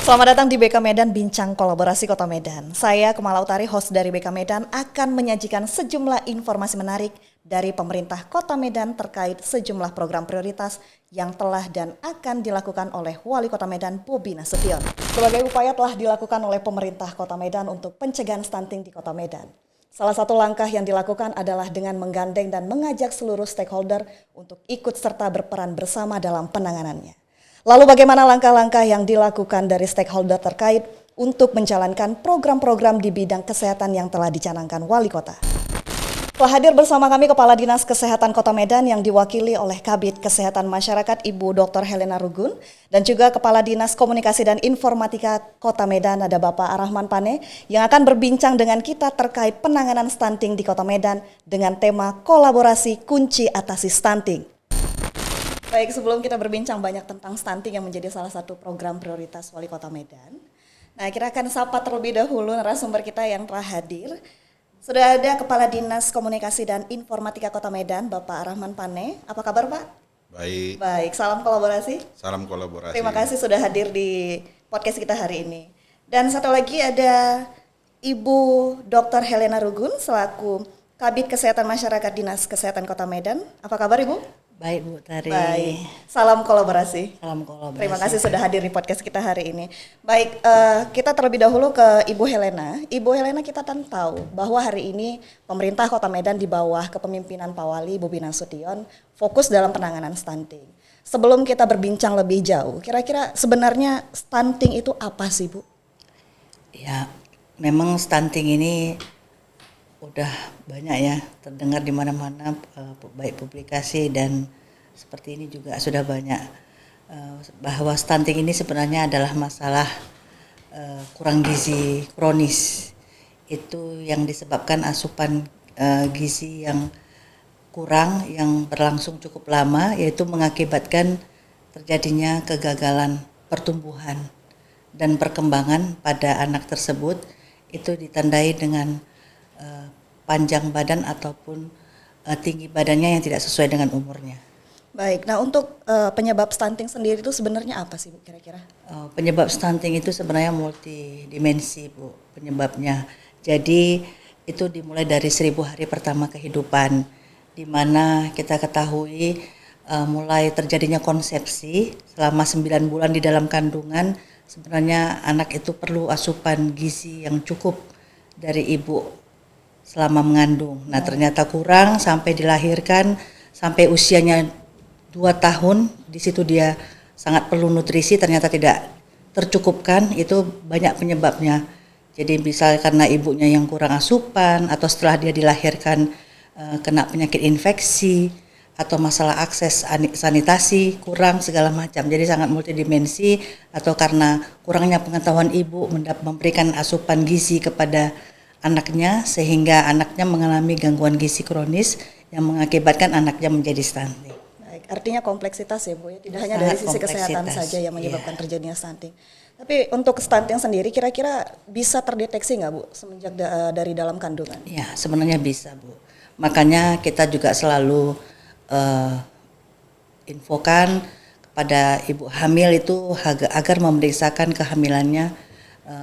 Selamat datang di BK Medan Bincang Kolaborasi Kota Medan. Saya Kemala Utari, host dari BK Medan, akan menyajikan sejumlah informasi menarik dari pemerintah Kota Medan terkait sejumlah program prioritas yang telah dan akan dilakukan oleh Wali Kota Medan Bobi Nasution. Sebagai upaya telah dilakukan oleh pemerintah Kota Medan untuk pencegahan stunting di Kota Medan. Salah satu langkah yang dilakukan adalah dengan menggandeng dan mengajak seluruh stakeholder untuk ikut serta berperan bersama dalam penanganannya. Lalu bagaimana langkah-langkah yang dilakukan dari stakeholder terkait untuk menjalankan program-program di bidang kesehatan yang telah dicanangkan Wali Kota? Telah hadir bersama kami Kepala Dinas Kesehatan Kota Medan yang diwakili oleh Kabid Kesehatan Masyarakat Ibu Dr. Helena Rugun dan juga Kepala Dinas Komunikasi dan Informatika Kota Medan ada Bapak Arahman Pane yang akan berbincang dengan kita terkait penanganan stunting di Kota Medan dengan tema kolaborasi kunci atasi stunting. Baik, sebelum kita berbincang banyak tentang stunting yang menjadi salah satu program prioritas Wali Kota Medan. Nah, kita akan sapa terlebih dahulu narasumber kita yang telah hadir. Sudah ada Kepala Dinas Komunikasi dan Informatika Kota Medan, Bapak Arahman Pane. Apa kabar, Pak? Baik. Baik, salam kolaborasi. Salam kolaborasi. Terima kasih sudah hadir di podcast kita hari ini. Dan satu lagi ada Ibu Dr. Helena Rugun selaku Kabid Kesehatan Masyarakat Dinas Kesehatan Kota Medan. Apa kabar, Ibu? Baik Bu Tari. Baik, salam kolaborasi. Salam kolaborasi. Terima kasih sudah hadir di podcast kita hari ini. Baik, kita terlebih dahulu ke Ibu Helena. Ibu Helena, kita kan tahu bahwa hari ini pemerintah Kota Medan di bawah kepemimpinan Pak Wali Bobi Nasution fokus dalam penanganan stunting. Sebelum kita berbincang lebih jauh, kira-kira sebenarnya stunting itu apa sih, Bu? Ya, memang stunting ini udah banyak ya terdengar di mana-mana, baik publikasi dan seperti ini juga sudah banyak bahwa stunting ini sebenarnya adalah masalah kurang gizi kronis. Itu yang disebabkan asupan gizi yang kurang yang berlangsung cukup lama, yaitu mengakibatkan terjadinya kegagalan pertumbuhan dan perkembangan pada anak tersebut. Itu ditandai dengan panjang badan ataupun tinggi badannya yang tidak sesuai dengan umurnya. Baik, nah untuk penyebab stunting sendiri itu sebenarnya apa sih, Bu, kira-kira? Penyebab stunting itu sebenarnya multidimensi, Bu, penyebabnya. Jadi itu dimulai dari 1000 hari pertama kehidupan, di mana kita ketahui mulai terjadinya konsepsi selama 9 bulan di dalam kandungan, sebenarnya anak itu perlu asupan gizi yang cukup dari ibu selama mengandung. Nah, ternyata kurang sampai dilahirkan, sampai usianya 2 tahun, di situ dia sangat perlu nutrisi, ternyata tidak tercukupkan. Itu banyak penyebabnya. Jadi bisa karena ibunya yang kurang asupan, atau setelah dia dilahirkan kena penyakit infeksi, atau masalah akses sanitasi kurang segala macam. Jadi sangat multidimensi, atau karena kurangnya pengetahuan ibu memberikan asupan gizi kepada anaknya sehingga anaknya mengalami gangguan gizi kronis yang mengakibatkan anaknya menjadi stunting. Baik, artinya kompleksitas ya, Bu, ya. Tidak hanya dari sisi kesehatan saja yang menyebabkan terjadinya stunting. Tapi untuk stunting sendiri kira-kira bisa terdeteksi nggak, Bu, semenjak dari dalam kandungan? Ya, sebenarnya bisa, Bu. Makanya kita juga selalu infokan kepada ibu hamil itu agar memeriksakan kehamilannya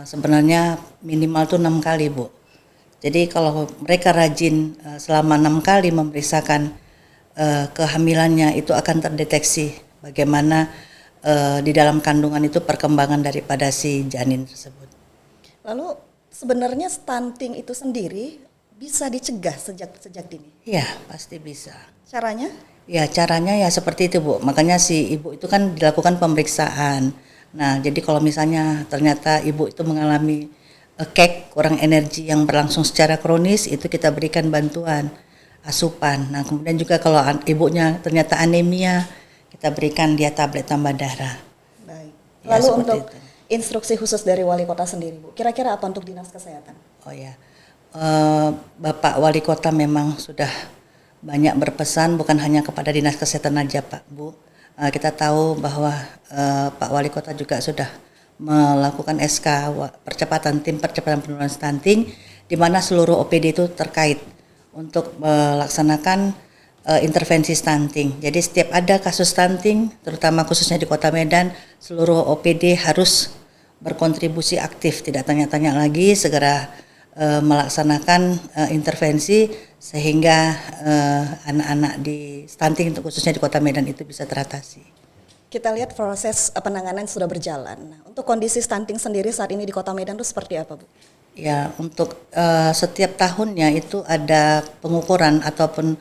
sebenarnya minimal tuh 6 kali, Bu. Jadi kalau mereka rajin selama 6 kali memeriksakan kehamilannya, itu akan terdeteksi bagaimana di dalam kandungan itu perkembangan daripada si janin tersebut. Lalu sebenarnya stunting itu sendiri bisa dicegah sejak dini? Iya, pasti bisa. Caranya? Ya, caranya ya seperti itu, Bu. Makanya si ibu itu kan dilakukan pemeriksaan. Nah, jadi kalau misalnya ternyata ibu itu mengalami kurang energi yang berlangsung secara kronis, itu kita berikan bantuan asupan. Nah, kemudian juga kalau ibunya ternyata anemia, kita berikan dia tablet tambah darah. Baik. Ya, lalu untuk itu. Instruksi khusus dari Wali Kota sendiri, Bu, kira-kira apa untuk Dinas Kesehatan? Oh ya, Bapak Wali Kota memang sudah banyak berpesan, bukan hanya kepada Dinas Kesehatan aja, Pak, Bu. Kita tahu bahwa Pak Wali Kota juga sudah melakukan SK tim percepatan penurunan stunting, di mana seluruh OPD itu terkait untuk melaksanakan intervensi stunting. Jadi setiap ada kasus stunting, terutama khususnya di Kota Medan, seluruh OPD harus berkontribusi aktif, tidak tanya-tanya lagi, segera melaksanakan intervensi sehingga anak-anak di stunting khususnya di Kota Medan itu bisa teratasi. Kita lihat proses penanganan sudah berjalan. Nah, untuk kondisi stunting sendiri saat ini di Kota Medan itu seperti apa, Bu? Ya, untuk setiap tahunnya itu ada pengukuran ataupun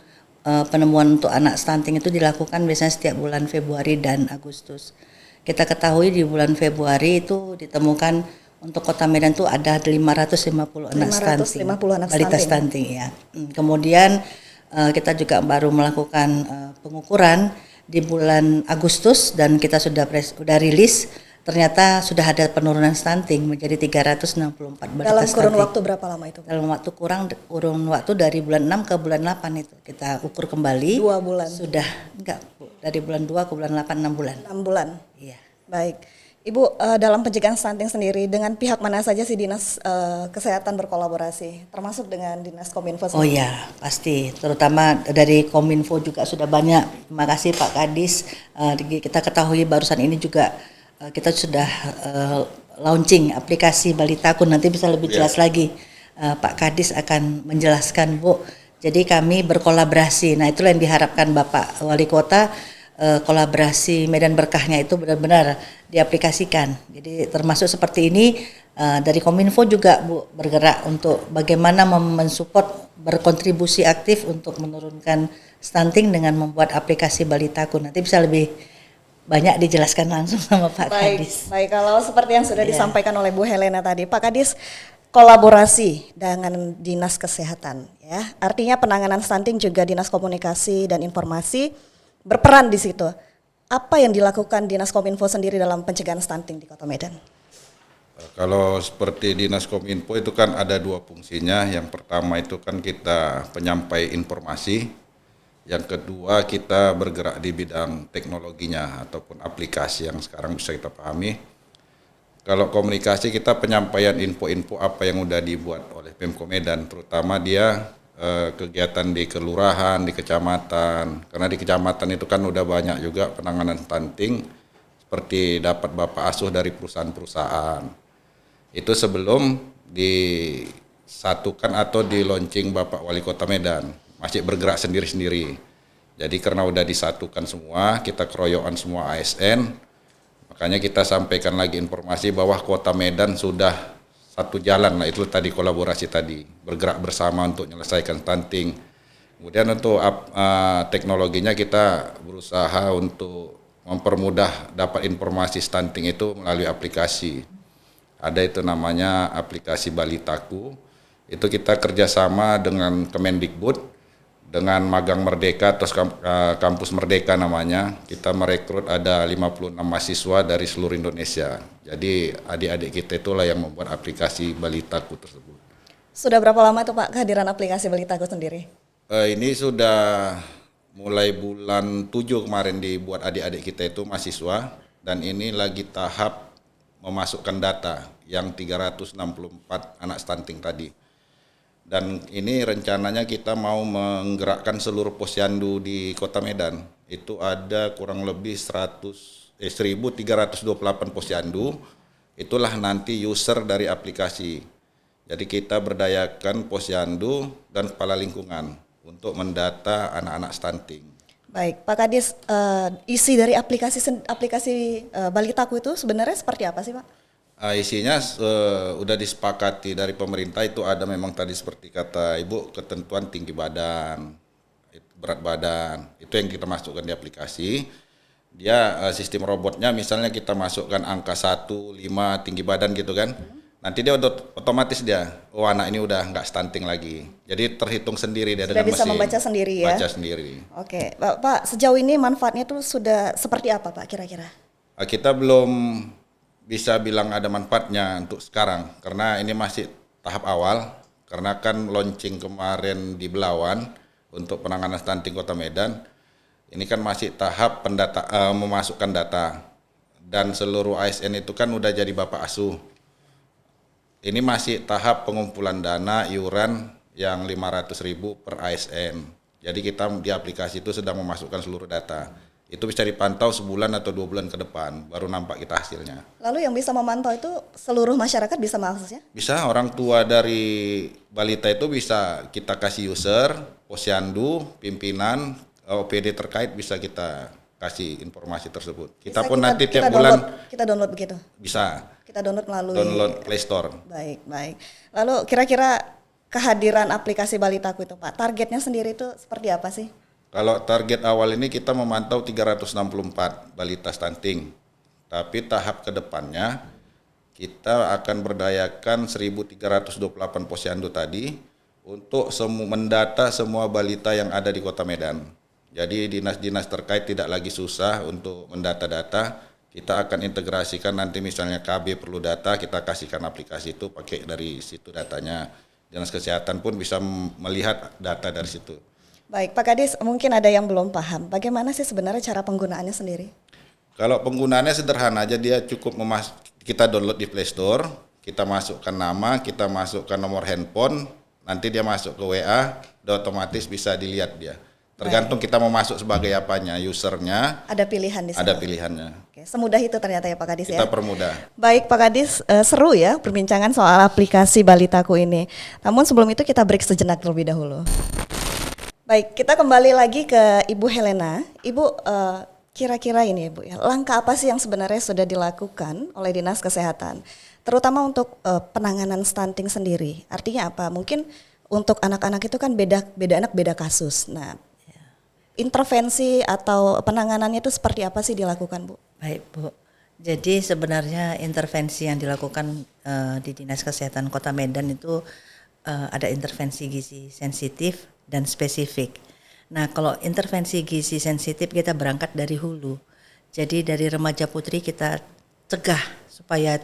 penemuan untuk anak stunting itu dilakukan biasanya setiap bulan Februari dan Agustus. Kita ketahui di bulan Februari itu ditemukan untuk Kota Medan itu ada 550 anak stunting, balita stunting ya. Kemudian kita juga baru melakukan pengukuran di bulan Agustus dan kita sudah rilis, ternyata sudah ada penurunan stunting menjadi 364 balita dalam stunting. kurun waktu berapa lama itu? Dalam kurun waktu dari bulan 6 ke bulan 8 itu kita ukur kembali. 2 bulan. Sudah enggak, Bu. Dari bulan 2 ke bulan 8 6 bulan. 6 bulan. Iya. Baik. Ibu, dalam pencegahan stunting sendiri dengan pihak mana saja sih Dinas Kesehatan berkolaborasi, termasuk dengan Dinas Kominfo sendiri? Oh ya, pasti. Terutama dari Kominfo juga sudah banyak. Terima kasih Pak Kadis. Kita ketahui barusan ini juga kita sudah launching aplikasi Balitaku. Nanti bisa lebih jelas lagi. Pak Kadis akan menjelaskan, Bu. Jadi kami berkolaborasi. Nah, itulah yang diharapkan Bapak Wali Kota. Kolaborasi Medan Berkahnya itu benar-benar diaplikasikan. Jadi termasuk seperti ini dari Kominfo juga, Bu, bergerak untuk bagaimana mensupport, berkontribusi aktif untuk menurunkan stunting dengan membuat aplikasi Balitaku. Nanti bisa lebih banyak dijelaskan langsung sama Pak Kadis. Baik, kalau seperti yang sudah disampaikan oleh Bu Helena tadi, Pak Kadis, kolaborasi dengan Dinas Kesehatan, ya. Artinya penanganan stunting juga Dinas Komunikasi dan Informasi berperan di situ. Apa yang dilakukan Dinas Kominfo sendiri dalam pencegahan stunting di Kota Medan? Kalau seperti Dinas Kominfo itu kan ada 2 fungsinya. Yang pertama itu kan kita penyampai informasi. Yang kedua kita bergerak di bidang teknologinya ataupun aplikasi yang sekarang bisa kita pahami. Kalau komunikasi kita penyampaian info-info apa yang udah dibuat oleh Pemko Medan, terutama dia kegiatan di kelurahan, di kecamatan. Karena di kecamatan itu kan udah banyak juga penanganan stunting seperti dapat bapak asuh dari perusahaan-perusahaan. Itu sebelum disatukan atau di launching Bapak Wali Kota Medan, masih bergerak sendiri-sendiri. Jadi karena udah disatukan semua, kita keroyokan semua ASN, makanya kita sampaikan lagi informasi bahwa Kota Medan sudah satu jalan. Nah, itu tadi kolaborasi tadi, bergerak bersama untuk menyelesaikan stunting. Kemudian untuk teknologinya kita berusaha untuk mempermudah dapat informasi stunting itu melalui aplikasi. Ada itu namanya aplikasi Balitaku. Itu kita kerjasama dengan Kemendikbud, dengan Magang Merdeka, terus Kampus Merdeka namanya. Kita merekrut ada 56 mahasiswa dari seluruh Indonesia. Jadi adik-adik kita itulah yang membuat aplikasi Balitaku tersebut. Sudah berapa lama tuh Pak kehadiran aplikasi Balitaku sendiri? Ini sudah mulai bulan 7 kemarin dibuat adik-adik kita itu mahasiswa, dan ini lagi tahap memasukkan data yang 364 anak stunting tadi. Dan ini rencananya kita mau menggerakkan seluruh posyandu di Kota Medan. Itu ada kurang lebih 1.328 posyandu. Itulah nanti user dari aplikasi. Jadi kita berdayakan posyandu dan kepala lingkungan untuk mendata anak-anak stunting. Baik, Pak Kadis, isi dari aplikasi Balitaku itu sebenarnya seperti apa sih, Pak? Isinya udah disepakati dari pemerintah. Itu ada memang tadi seperti kata Ibu, ketentuan tinggi badan, berat badan, itu yang kita masukkan di aplikasi. Dia sistem robotnya misalnya kita masukkan angka 1, 5 tinggi badan gitu kan. Nanti dia otomatis anak ini udah nggak stunting lagi. Jadi terhitung sendiri dia sudah dengan bisa mesin. membaca sendiri ya? Baca sendiri. Oke, Pak, sejauh ini manfaatnya tuh sudah seperti apa Pak kira-kira? Kita belum bisa bilang ada manfaatnya untuk sekarang, karena ini masih tahap awal, karena kan launching kemarin di Belawan untuk penanganan stunting Kota Medan. Ini kan masih tahap memasukkan data, dan seluruh ASN itu kan udah jadi bapak asuh. Ini masih tahap pengumpulan dana iuran yang 500.000 per ASN. Jadi kita di aplikasi itu sedang memasukkan seluruh data. Itu bisa dipantau sebulan atau 2 bulan ke depan, baru nampak kita hasilnya. Lalu yang bisa memantau itu seluruh masyarakat bisa mengaksesnya? Bisa, orang tua dari balita itu bisa kita kasih user, posyandu, pimpinan, OPD terkait bisa kita kasih informasi tersebut. Kita Bisa pun nanti tiap download, bulan kita download begitu. bisa Kita download melalui download Play Store. Baik, baik. Lalu kira-kira kehadiran aplikasi Balitaku itu Pak, targetnya sendiri itu seperti apa sih? Kalau target awal ini kita memantau 364 balita stunting. Tapi tahap ke depannya kita akan berdayakan 1.328 posyandu tadi untuk mendata semua balita yang ada di Kota Medan. Jadi dinas-dinas terkait tidak lagi susah untuk mendata data. Kita akan integrasikan nanti misalnya KB perlu data, kita kasihkan aplikasi itu pakai dari situ datanya. Dinas Kesehatan pun bisa melihat data dari situ. Baik, Pak Kadis, mungkin ada yang belum paham. Bagaimana sih sebenarnya cara penggunaannya sendiri? Kalau penggunaannya sederhana aja, dia cukup kita download di Play Store, kita masukkan nama, kita masukkan nomor handphone, nanti dia masuk ke WA, udah otomatis bisa dilihat dia. Tergantung kita mau masuk sebagai apanya, usernya. Ada pilihan di sana. Ada pilihannya. Oke, semudah itu ternyata ya Pak Kadis ya. Kita permudah. Baik Pak Kadis, seru ya perbincangan soal aplikasi Balitaku ini. Namun sebelum itu kita break sejenak terlebih dahulu. Baik, kita kembali lagi ke Ibu Helena. Ibu, kira-kira ini Ibu ya, langkah apa sih yang sebenarnya sudah dilakukan oleh Dinas Kesehatan, terutama untuk penanganan stunting sendiri? Artinya apa? Mungkin untuk anak-anak itu kan beda anak beda kasus. Nah, intervensi atau penanganannya itu seperti apa sih dilakukan Bu? Baik Bu, jadi sebenarnya intervensi yang dilakukan di Dinas Kesehatan Kota Medan itu ada intervensi gizi sensitif dan spesifik. Nah, kalau intervensi gizi sensitif kita berangkat dari hulu. Jadi dari remaja putri kita cegah supaya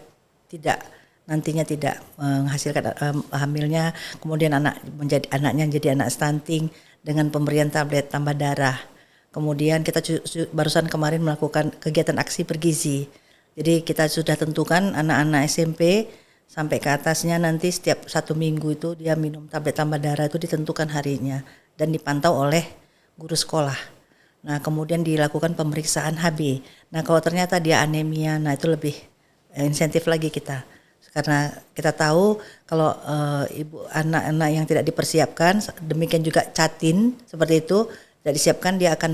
nantinya tidak menghasilkan hamilnya, kemudian anaknya jadi anak stunting dengan pemberian tablet tambah darah. Kemudian kita barusan kemarin melakukan kegiatan aksi bergizi. Jadi kita sudah tentukan anak-anak SMP sampai ke atasnya nanti setiap 1 minggu itu dia minum tablet tambah darah, itu ditentukan harinya dan dipantau oleh guru sekolah. Nah, kemudian dilakukan pemeriksaan HB. Nah, kalau ternyata dia anemia, nah itu lebih insentif lagi kita. Karena kita tahu kalau ibu anak-anak yang tidak dipersiapkan, demikian juga catin seperti itu, tidak disiapkan, dia akan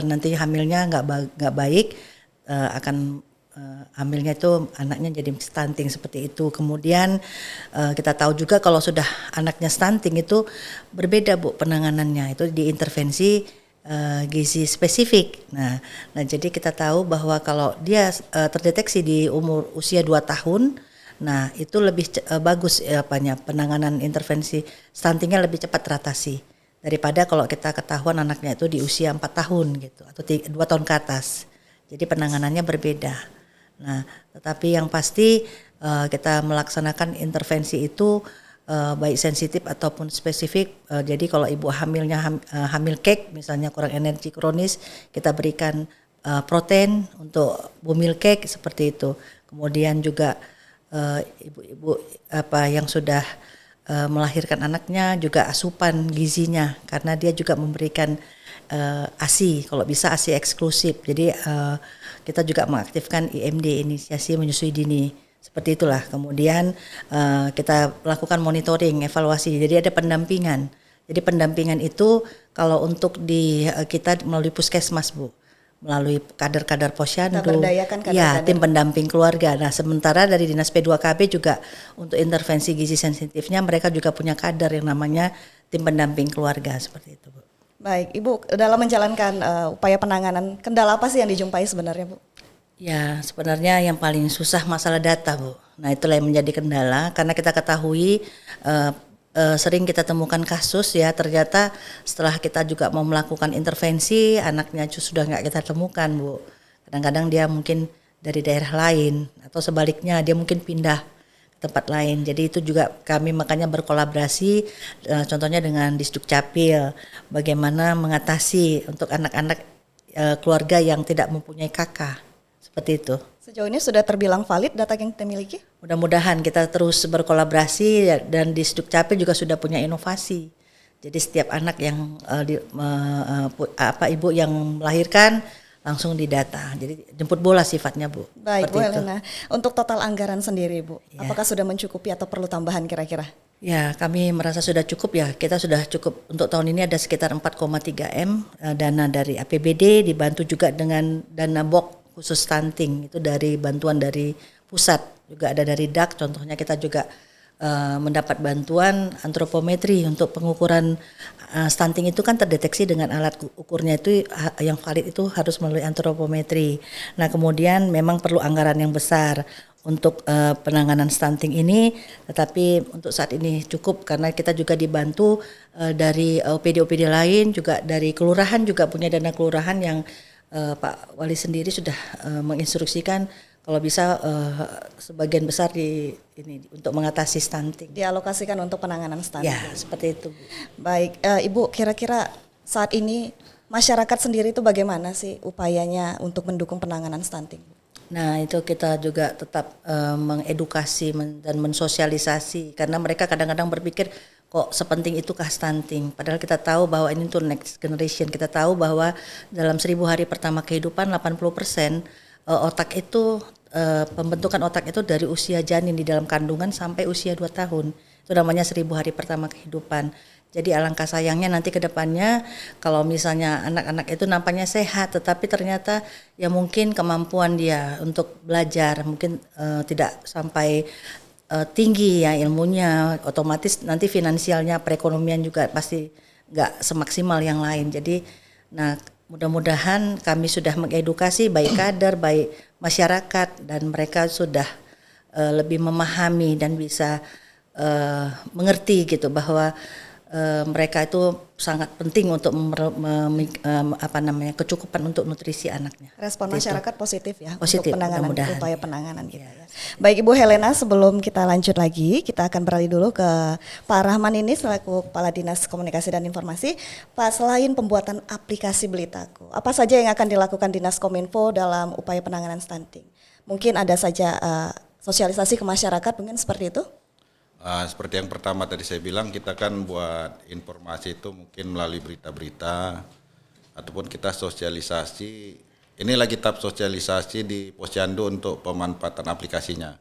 nanti hamilnya nggak baik, akan hamilnya itu anaknya jadi stunting seperti itu. Kemudian kita tahu juga kalau sudah anaknya stunting itu berbeda Bu penanganannya, itu diintervensi gizi spesifik. Nah jadi kita tahu bahwa kalau dia terdeteksi di usia 2 tahun, nah itu lebih bagus penanganan intervensi stuntingnya lebih cepat teratasi daripada kalau kita ketahuan anaknya itu di usia 4 tahun gitu atau 2 tahun ke atas. Jadi penanganannya berbeda. Nah, tetapi yang pasti kita melaksanakan intervensi itu baik sensitif ataupun spesifik. Jadi kalau ibu hamilnya hamil cake, misalnya kurang energi kronis, kita berikan protein untuk bumil cake seperti itu. Kemudian juga ibu-ibu yang sudah melahirkan anaknya juga asupan gizinya, karena dia juga memberikan ASI, kalau bisa ASI eksklusif. Jadi kita juga mengaktifkan IMD, inisiasi menyusui dini, seperti itulah. Kemudian kita lakukan monitoring, evaluasi. Jadi ada pendampingan. Jadi pendampingan itu kalau untuk kita melalui puskesmas Bu, melalui kader-kader posyandu, ya tim pendamping keluarga. Nah sementara dari Dinas P2KB juga untuk intervensi gizi sensitifnya mereka juga punya kader yang namanya tim pendamping keluarga, seperti itu Bu. Baik, Ibu dalam menjalankan upaya penanganan, kendala apa sih yang dijumpai sebenarnya Bu? Ya sebenarnya yang paling susah masalah data Bu. Nah itulah yang menjadi kendala, karena kita ketahui sering kita temukan kasus ya, ternyata setelah kita juga mau melakukan intervensi anaknya sudah nggak kita temukan Bu. Kadang-kadang dia mungkin dari daerah lain atau sebaliknya dia mungkin pindah tempat lain. Jadi itu juga kami makanya berkolaborasi contohnya dengan Disduk Capil, bagaimana mengatasi untuk anak-anak keluarga yang tidak mempunyai kakak, seperti itu. Sejauh ini sudah terbilang valid data yang kita miliki? Mudah-mudahan kita terus berkolaborasi dan Disduk Capil juga sudah punya inovasi. Jadi setiap anak yang ibu yang melahirkan langsung didata. Jadi jemput bola sifatnya, Bu. Baik, Bu Seperti itu. Helena. Untuk total anggaran sendiri, Bu, Ya. apakah sudah mencukupi atau perlu tambahan kira-kira? Ya, kami merasa sudah cukup ya. Kita sudah cukup untuk tahun ini ada sekitar 4,3 M dana dari APBD, dibantu juga dengan dana BOK khusus stunting itu dari bantuan dari pusat, juga ada dari DAK. Contohnya kita juga mendapat bantuan antropometri untuk pengukuran stunting itu kan terdeteksi dengan alat ukurnya itu yang valid itu harus melalui antropometri. Nah, kemudian memang perlu anggaran yang besar untuk penanganan stunting ini, tetapi untuk saat ini cukup karena kita juga dibantu dari OPD-OPD lain, juga dari kelurahan juga punya dana kelurahan yang Pak Wali sendiri sudah menginstruksikan kalau bisa sebagian besar untuk mengatasi stunting. Dialokasikan untuk penanganan stunting. Ya, seperti itu, Bu. Baik, Ibu, kira-kira saat ini masyarakat sendiri itu bagaimana sih upayanya untuk mendukung penanganan stunting? Nah, itu kita juga tetap mengedukasi dan mensosialisasi karena mereka kadang-kadang berpikir kok sepenting itukah stunting, padahal kita tahu bahwa ini tuh next generation. Kita tahu bahwa dalam 1000 hari pertama kehidupan 80% otak itu pembentukan otak itu dari usia janin di dalam kandungan sampai usia 2 tahun. Itu namanya 1000 hari pertama kehidupan. Jadi alangkah sayangnya nanti ke depannya kalau misalnya anak-anak itu nampaknya sehat tetapi ternyata ya mungkin kemampuan dia untuk belajar mungkin tidak sampai tinggi ya ilmunya, otomatis nanti finansialnya, perekonomian juga pasti nggak semaksimal yang lain. Jadi nah mudah-mudahan kami sudah mengedukasi baik kader, baik masyarakat dan mereka sudah lebih memahami dan bisa mengerti gitu bahwa mereka itu sangat penting untuk kecukupan untuk nutrisi anaknya. Respon Itu. masyarakat positif ya Positif, untuk penanganan mudah-mudahan. upaya penanganan gitu ya. Baik Ibu Helena, sebelum kita lanjut lagi, kita akan beralih dulu ke Pak Rahman ini selaku Kepala Dinas Komunikasi dan Informasi. Pak, selain pembuatan aplikasi Belitaku, apa saja yang akan dilakukan Dinas Kominfo dalam upaya penanganan stunting? Mungkin ada saja sosialisasi ke masyarakat, mungkin seperti itu? Seperti yang pertama tadi saya bilang, kita kan buat informasi itu mungkin melalui berita-berita ataupun kita sosialisasi. Ini lagi tahap sosialisasi di Posyandu untuk pemanfaatan aplikasinya.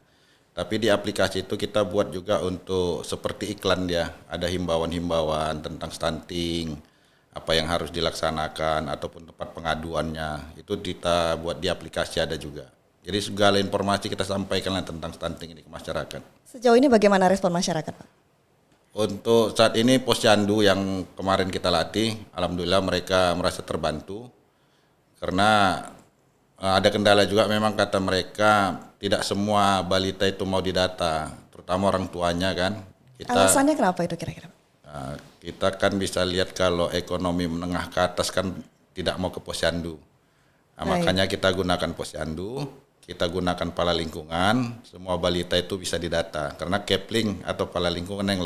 Tapi di aplikasi itu kita buat juga untuk seperti iklan dia, ada himbauan-himbauan tentang stunting, apa yang harus dilaksanakan ataupun tempat pengaduannya. Itu kita buat di aplikasi ada juga. Jadi segala informasi kita sampaikan tentang stunting ini ke masyarakat. Sejauh ini bagaimana respon masyarakat, Pak? Untuk saat ini Posyandu yang kemarin kita latih, alhamdulillah mereka merasa terbantu karena ada kendala juga, memang kata mereka tidak semua balita itu mau didata, terutama orang tuanya kan. Alasannya kenapa itu kira-kira? Kita kan bisa lihat kalau ekonomi menengah ke atas kan tidak mau ke Posyandu. Makanya kita gunakan Posyandu. Kita gunakan Pala Lingkungan, semua balita itu bisa didata karena Kepling atau Pala Lingkungan yang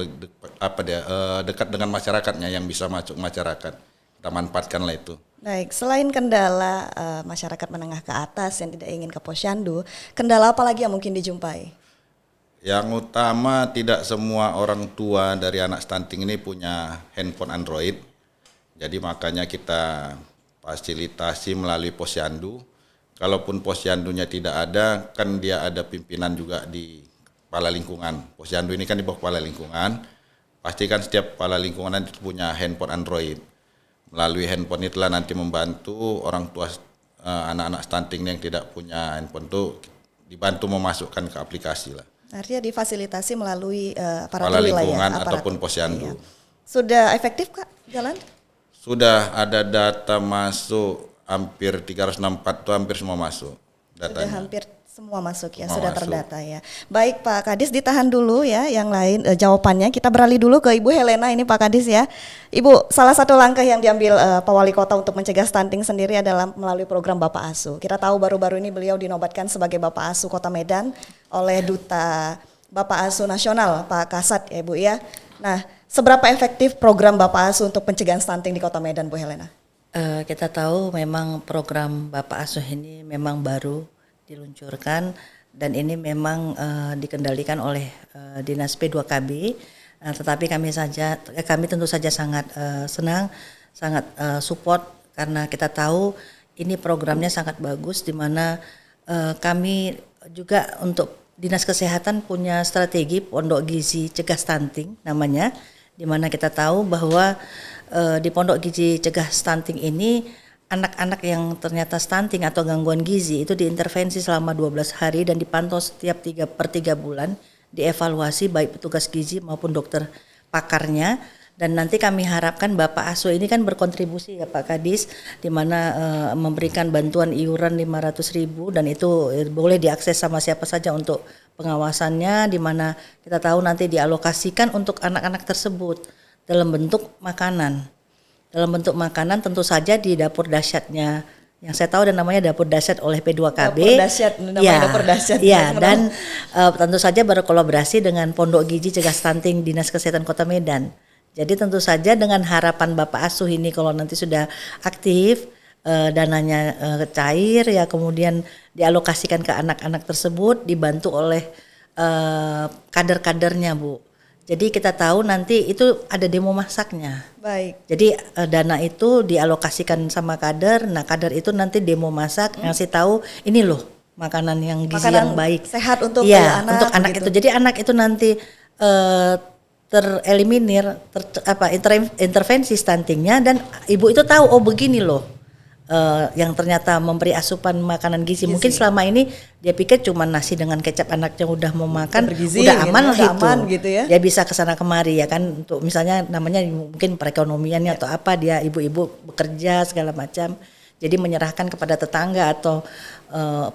dekat dengan masyarakatnya, yang bisa masuk masyarakat. Kita manfaatkanlah itu. Baik, selain kendala masyarakat menengah ke atas yang tidak ingin ke Posyandu, kendala apa lagi yang mungkin dijumpai? Yang utama, tidak semua orang tua dari anak stunting ini punya handphone Android. Jadi makanya kita fasilitasi melalui Posyandu. Kalaupun Posyandunya tidak ada, kan dia ada pimpinan juga di Kepala Lingkungan. Posyandu ini kan di bawah Kepala Lingkungan. Pasti kan setiap Kepala Lingkungan itu punya handphone Android. Melalui handphone itulah nanti membantu orang tua anak-anak stunting yang tidak punya handphone itu dibantu memasukkan ke aplikasi lah. Artinya difasilitasi melalui Kepala aparatur wilayah Lingkungan ataupun Posyandu. Iya. Sudah efektif Kak jalan? Sudah ada data masuk. Hampir 364 itu hampir semua masuk datanya. Sudah hampir semua masuk ya, Semua sudah masuk. terdata ya. Baik Pak Kadis, ditahan dulu ya yang lain jawabannya. Kita beralih dulu ke Ibu Helena ini Pak Kadis ya. Ibu, salah satu langkah yang diambil Pak Wali Kota untuk mencegah stunting sendiri adalah melalui program Bapak Asuh. Kita tahu baru-baru ini beliau dinobatkan sebagai Bapak Asuh Kota Medan oleh Duta Bapak Asuh Nasional Pak Kasat ya Ibu ya. Nah, seberapa efektif program Bapak Asuh untuk pencegahan stunting di Kota Medan Bu Helena? Kita tahu memang program Bapak Asuh ini memang baru diluncurkan dan ini memang dikendalikan oleh Dinas P2KB Nah, tetapi kami tentu saja sangat senang, sangat support karena kita tahu ini programnya sangat bagus di mana kami juga untuk Dinas Kesehatan punya strategi Pondok Gizi Cegah Stunting namanya, di mana kita tahu bahwa di Pondok Gizi Cegah Stunting ini anak-anak yang ternyata stunting atau gangguan gizi itu diintervensi selama 12 hari dan dipantau setiap 3 bulan, dievaluasi baik petugas gizi maupun dokter pakarnya. Dan nanti kami harapkan Bapak Asuh ini kan berkontribusi ya Pak Kadis, di mana memberikan bantuan iuran 500.000 dan itu boleh diakses sama siapa saja untuk pengawasannya, di mana kita tahu nanti dialokasikan untuk anak-anak tersebut dalam bentuk makanan. Dalam bentuk makanan tentu saja di dapur dahsyatnya yang saya tahu dan namanya dapur dahsyat oleh P2KB. Dapur dahsyat, namanya dapur dahsyat. Ya, dan tentu saja berkolaborasi dengan Pondok Gizi Cegah Stunting Dinas Kesehatan Kota Medan. Jadi tentu saja dengan harapan Bapak Asuh ini kalau nanti sudah aktif, dananya cair ya, kemudian dialokasikan ke anak-anak tersebut dibantu oleh kader-kadernya Bu. Jadi kita tahu nanti itu ada demo masaknya. Baik. Jadi dana itu dialokasikan sama kader, nah kader itu nanti demo masak ngasih tahu ini loh makanan yang gizi yang baik. Sehat untuk ya, anak. Untuk anak itu. Jadi anak itu nanti tereliminir intervensi stuntingnya dan ibu itu tahu oh begini loh yang ternyata memberi asupan makanan gizi. Mungkin selama ini dia pikir cuma nasi dengan kecap anaknya udah mau makan bergizi, udah aman gitu, lah aman, gitu ya. Dia bisa kesana kemari ya kan untuk misalnya namanya mungkin perekonomiannya atau apa dia ibu-ibu bekerja segala macam. Jadi menyerahkan kepada tetangga atau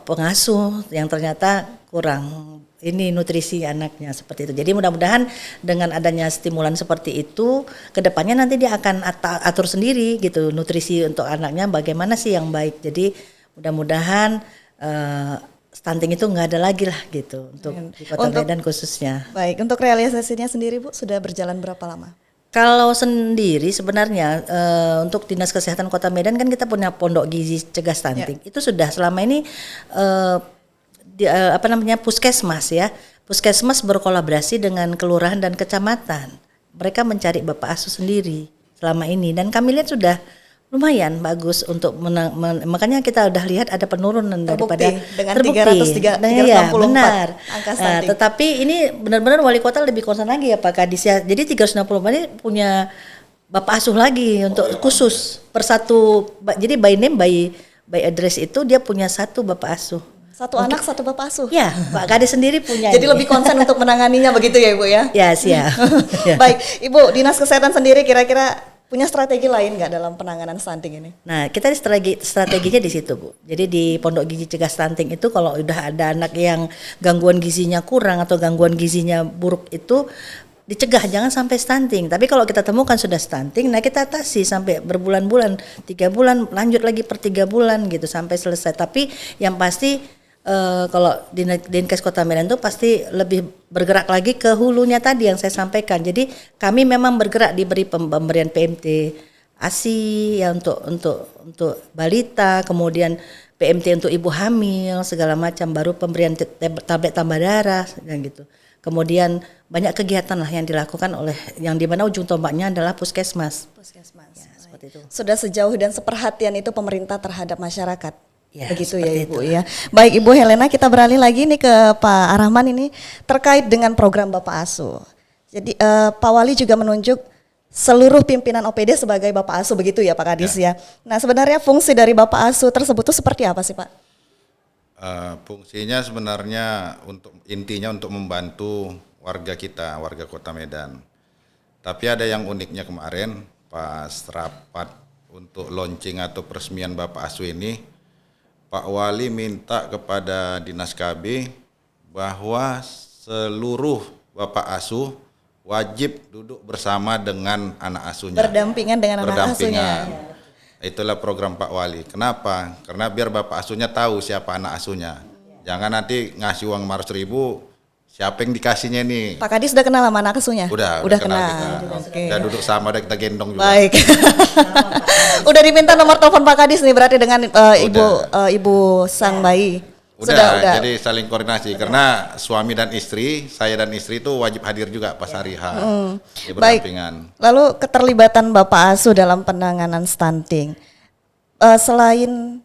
pengasuh yang ternyata kurang ini nutrisi anaknya seperti itu. Jadi mudah-mudahan dengan adanya stimulan seperti itu, kedepannya nanti dia akan atur sendiri gitu nutrisi untuk anaknya bagaimana sih yang baik. Jadi mudah-mudahan stunting itu nggak ada lagi lah gitu untuk di Kota Medan khususnya. Baik, untuk realisasinya sendiri Bu sudah berjalan berapa lama? Kalau sendiri sebenarnya untuk Dinas Kesehatan Kota Medan kan kita punya Pondok Gizi Cegah Stunting. Itu sudah selama ini puskesmas ya. Puskesmas berkolaborasi dengan kelurahan dan kecamatan. Mereka mencari Bapak Asuh sendiri selama ini dan kami lihat sudah lumayan bagus untuk makanya kita udah lihat ada penurunan daripada dengan terbukti 364 ya, benar. Angka stunting. Tetapi ini benar-benar wali kota lebih concern lagi ya Pak Kadis ya. Jadi 364 ini punya Bapak Asuh lagi untuk khusus persatu. Jadi by name by address itu dia punya satu Bapak Asuh. Satu anak, satu Bapak Asuh. Ya, Pak Kadis sendiri punya. Jadi lebih konsen untuk menanganinya begitu ya Ibu ya? Ya, siap. Baik, Ibu, Dinas Kesehatan sendiri kira-kira punya strategi lain nggak dalam penanganan stunting ini? Nah, kita strateginya di situ Bu. Jadi di Pondok Gizi Cegah Stunting itu kalau udah ada anak yang gangguan gizinya kurang atau gangguan gizinya buruk itu dicegah jangan sampai stunting. Tapi kalau kita temukan sudah stunting, nah kita atasi sampai berbulan-bulan, 3 bulan, lanjut lagi per 3 bulan gitu sampai selesai. Tapi yang pasti kalau Dinkes Kota Medan itu pasti lebih bergerak lagi ke hulunya tadi yang saya sampaikan. Jadi kami memang bergerak diberi pemberian PMT ASI ya untuk balita, kemudian PMT untuk ibu hamil segala macam, baru pemberian tablet tambah darah dan gitu. Kemudian banyak kegiatan lah yang dilakukan oleh yang di mana ujung tombaknya adalah puskesmas. Puskesmas. Ya, seperti itu. Sudah sejauh dan seperhatian itu pemerintah terhadap masyarakat. Ya, begitu ya Ibu itu. ya. Baik Ibu Helena, kita beralih lagi nih ke Pak Arahman ini terkait dengan program Bapak Asuh. Jadi Pak Wali juga menunjuk seluruh pimpinan OPD sebagai Bapak Asuh begitu ya Pak Kadis ya. Nah sebenarnya fungsi dari Bapak Asuh tersebut itu seperti apa sih Pak? Fungsinya sebenarnya intinya untuk membantu warga kita, warga Kota Medan. Tapi ada yang uniknya kemarin pas rapat untuk launching atau peresmian Bapak Asuh ini, Pak Wali minta kepada Dinas KB bahwa seluruh Bapak Asuh wajib duduk bersama dengan anak asuhnya. Berdampingan dengan anak asuhnya. Itulah program Pak Wali. Kenapa? Karena biar Bapak asuhnya tahu siapa anak asuhnya. Jangan nanti ngasih uang 500.000, siapa yang dikasihnya nih? Pak Kadis udah kenal sama anak asuhnya? Udah kenal. Okay. Udah duduk sama, udah kita gendong juga. Baik. Udah diminta nomor telepon Pak Kadis nih berarti dengan Ibu sang bayi. Sudah. Jadi saling koordinasi karena suami dan istri, saya dan istri itu wajib hadir juga pas hari H. Jadi Baik. berdampingan. Lalu keterlibatan Bapak Asuh dalam penanganan stunting, selain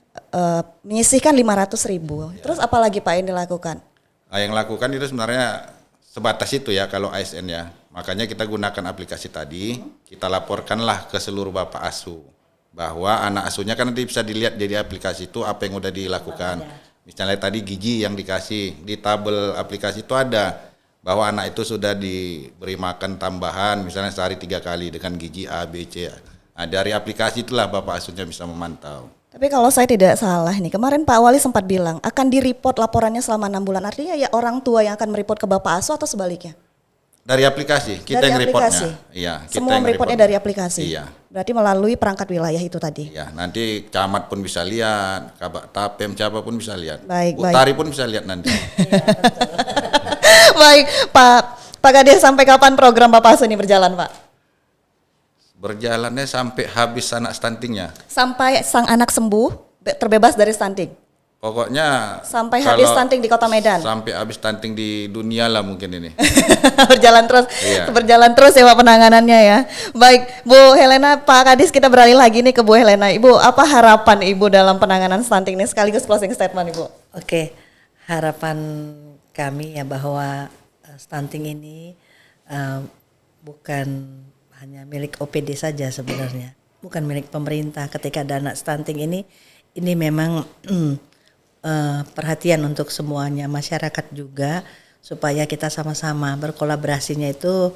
menyisihkan 500.000, terus apa lagi Pak yang dilakukan? Nah, yang lakukan itu sebenarnya sebatas itu ya kalau ASN ya. Makanya kita gunakan aplikasi tadi, kita laporkanlah ke seluruh Bapak Asuh bahwa anak asuhnya kan nanti bisa dilihat dari aplikasi itu apa yang udah dilakukan. Misalnya tadi gizi yang dikasih di tabel aplikasi itu ada bahwa anak itu sudah diberi makan tambahan misalnya sehari 3 kali dengan gizi A, B, C. Nah, dari aplikasi itulah Bapak Asuhnya bisa memantau. Tapi kalau saya tidak salah nih, kemarin Pak Wali sempat bilang akan di-report laporannya selama 6 bulan. Artinya ya orang tua yang akan mereport ke Bapak Asuh atau sebaliknya? Dari aplikasi, kita Dari yang aplikasi? reportnya. Iya, kita Semua yang reportnya report. dari aplikasi? Iya. Berarti melalui perangkat wilayah itu tadi? Iya, nanti camat pun bisa lihat, Kabak Tapem, siapa pun bisa lihat. Baik. Utari pun bisa lihat nanti. Baik, Pak Kades, sampai kapan program Bapak Asuh ini berjalan, Pak? Berjalannya sampai habis anak stuntingnya. Sampai sang anak sembuh, terbebas dari stunting? Pokoknya Sampai habis kalau stunting di Kota Medan? Sampai habis stunting di dunia lah mungkin ini. Berjalan terus ya Pak penanganannya ya. Baik, Bu Helena, Pak Kadis, kita beralih lagi nih ke Bu Helena. Ibu, apa harapan Ibu dalam penanganan stunting ini sekaligus closing statement Ibu? Oke, harapan kami ya bahwa stunting ini bukan hanya milik OPD saja sebenarnya, bukan milik pemerintah. Ketika ada anak stunting ini memang perhatian untuk semuanya, masyarakat juga, supaya kita sama-sama berkolaborasinya itu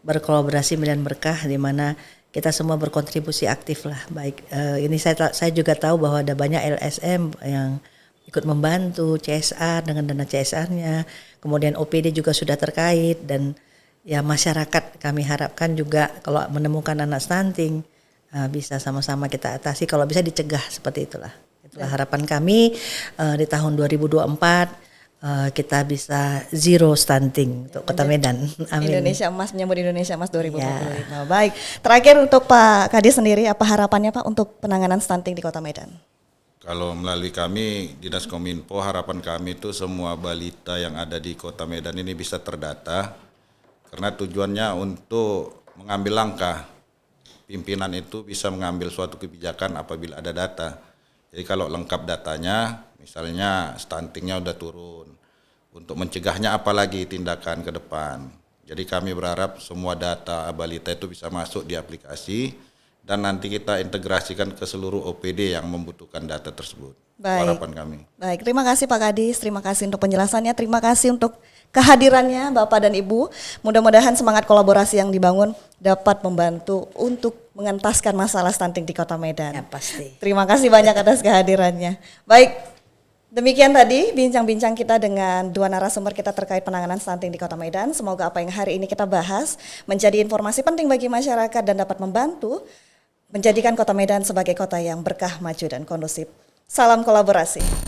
berkolaborasi dan berkah, di mana kita semua berkontribusi aktif lah. Baik, ini saya juga tahu bahwa ada banyak LSM yang ikut membantu CSR dengan dana CSR-nya, kemudian OPD juga sudah terkait, dan ya masyarakat kami harapkan juga kalau menemukan anak stunting bisa sama-sama kita atasi, kalau bisa dicegah, seperti itulah. Itulah harapan kami di tahun 2024 kita bisa zero stunting untuk Kota Medan. Amin. Indonesia Emas, menyambut Indonesia Emas 2025. Baik, terakhir untuk Pak Kadis sendiri, apa harapannya Pak untuk penanganan stunting di Kota Medan? Kalau melalui kami Dinas Kominfo, harapan kami itu semua balita yang ada di Kota Medan ini bisa terdata, karena tujuannya untuk mengambil langkah. Pimpinan itu bisa mengambil suatu kebijakan apabila ada data. Jadi kalau lengkap datanya, misalnya stuntingnya udah turun, untuk mencegahnya apalagi tindakan ke depan. Jadi kami berharap semua data balita itu bisa masuk di aplikasi dan nanti kita integrasikan ke seluruh OPD yang membutuhkan data tersebut. Baik. Harapan kami. Baik, terima kasih Pak Kadis, terima kasih untuk penjelasannya, terima kasih untuk kehadirannya Bapak dan Ibu. Mudah-mudahan semangat kolaborasi yang dibangun dapat membantu untuk mengentaskan masalah stunting di Kota Medan. Ya, pasti. Terima kasih banyak atas kehadirannya. Baik, demikian tadi bincang-bincang kita dengan dua narasumber kita terkait penanganan stunting di Kota Medan. Semoga apa yang hari ini kita bahas menjadi informasi penting bagi masyarakat dan dapat membantu menjadikan Kota Medan sebagai kota yang berkah, maju, dan kondusif. Salam kolaborasi.